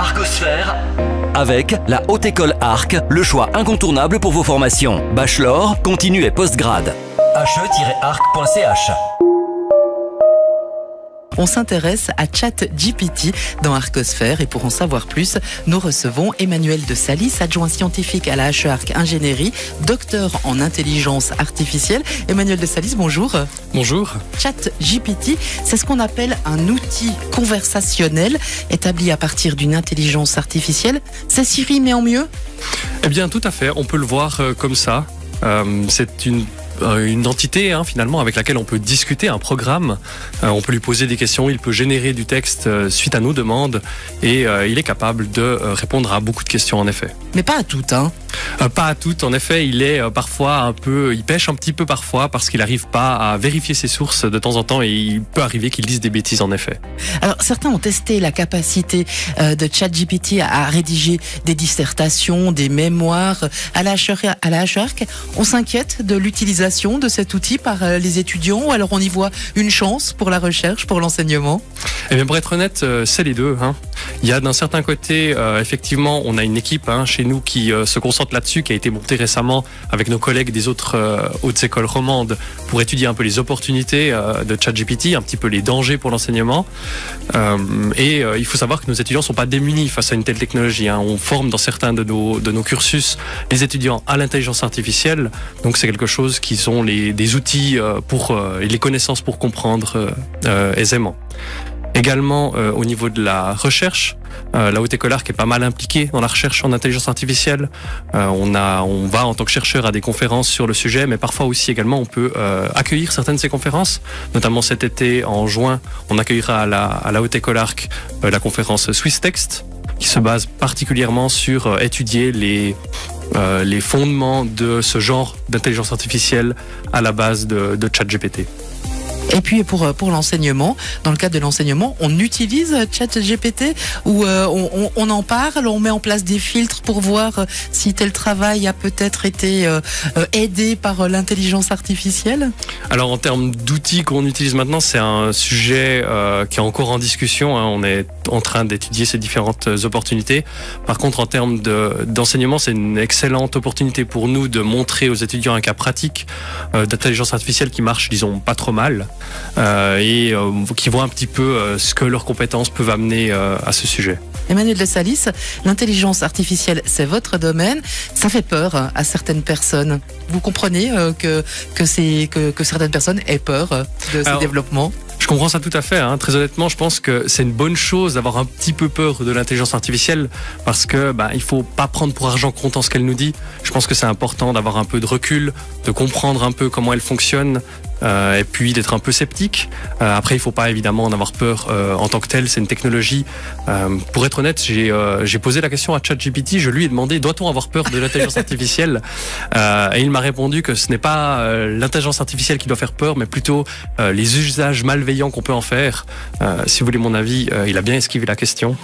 Arcosphère. Avec la Haute École Arc, le choix incontournable pour vos formations. Bachelor, continu et postgrad. he-arc.ch. On s'intéresse à ChatGPT dans Arcosphère et pour en savoir plus, nous recevons Emmanuel de Salis, adjoint scientifique à la HE-Arc Ingénierie, docteur en intelligence artificielle. Emmanuel de Salis, bonjour. Bonjour. ChatGPT, c'est ce qu'on appelle un outil conversationnel établi à partir d'une intelligence artificielle. C'est Siri mais en mieux ? Eh bien, tout à fait. On peut le voir comme ça. C'est une entité finalement avec laquelle on peut discuter, un programme. On peut lui poser des questions, il peut générer du texte suite à nos demandes et il est capable de répondre à beaucoup de questions en effet. Mais pas à toutes, hein. Pas à toutes, en effet, il est parfois il pêche un petit peu parfois parce qu'il n'arrive pas à vérifier ses sources de temps en temps et il peut arriver qu'il dise des bêtises en effet. Alors certains ont testé la capacité de ChatGPT à rédiger des dissertations, des mémoires à la HE-Arc. On s'inquiète de l'utilisation de cet outil par les étudiants ou alors on y voit une chance pour la recherche, pour l'enseignement ? Eh bien, pour être honnête, c'est les deux. Il y a d'un certain côté, effectivement, on a une équipe chez nous qui se concentre là-dessus, qui a été montée récemment avec nos collègues des autres hautes écoles romandes pour étudier un peu les opportunités de ChatGPT, un petit peu les dangers pour l'enseignement. Et il faut savoir que nos étudiants ne sont pas démunis face à une telle technologie. On forme dans certains de nos cursus les étudiants à l'intelligence artificielle. Donc c'est quelque chose qui sont des outils et les connaissances pour comprendre aisément. Également au niveau de la recherche, la Haute École Arc est pas mal impliquée dans la recherche en intelligence artificielle. On va en tant que chercheur à des conférences sur le sujet, mais parfois aussi également on peut accueillir certaines de ces conférences. Notamment cet été, en juin, on accueillera à la Haute École Arc la conférence SwissText, qui se base particulièrement sur étudier les fondements de ce genre d'intelligence artificielle à la base de ChatGPT. Et puis pour l'enseignement, dans le cadre de l'enseignement, on utilise ChatGPT ou on en parle, on met en place des filtres pour voir si tel travail a peut-être été aidé par l'intelligence artificielle ? Alors en termes d'outils qu'on utilise maintenant, c'est un sujet qui est encore en discussion. On est en train d'étudier ces différentes opportunités. Par contre, en termes d'enseignement, c'est une excellente opportunité pour nous de montrer aux étudiants un cas pratique d'intelligence artificielle qui marche, disons, pas trop mal. Et qui voient un petit peu ce que leurs compétences peuvent amener à ce sujet. Emmanuel de Salis, l'intelligence artificielle, c'est votre domaine. Ça fait peur à certaines personnes. Vous comprenez que certaines personnes aient peur de ces développements ? Je comprends ça tout à fait. Très honnêtement, je pense que c'est une bonne chose d'avoir un petit peu peur de l'intelligence artificielle parce que il faut pas prendre pour argent comptant ce qu'elle nous dit. Je pense que c'est important d'avoir un peu de recul, de comprendre un peu comment elle fonctionne. Et puis d'être un peu sceptique. Après, il faut pas évidemment en avoir peur en tant que tel. C'est une technologie. Pour être honnête, j'ai posé la question à ChatGPT. Je lui ai demandé doit-on avoir peur de l'intelligence artificielle et il m'a répondu que ce n'est pas l'intelligence artificielle qui doit faire peur, mais plutôt les usages malveillants qu'on peut en faire. Si vous voulez mon avis, il a bien esquivé la question.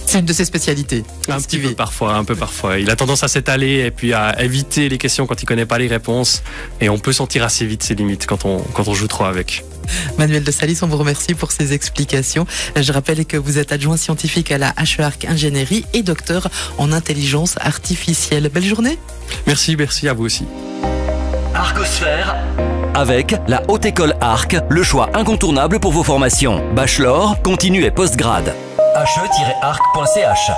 C'est une de ses spécialités. Un peu parfois. Il a tendance à s'étaler et puis à éviter les questions quand il connaît pas les réponses. Et on peut sentir assez vite ses limites quand on joue trop avec. Manuel de Salis, on vous remercie pour ces explications. Je rappelle que vous êtes adjoint scientifique à la HE-Arc Ingénierie et docteur en intelligence artificielle. Belle journée. Merci à vous aussi. Arcosphère. Avec la Haute École Arc, le choix incontournable pour vos formations. Bachelor, continu et postgrad. he-arc.ch.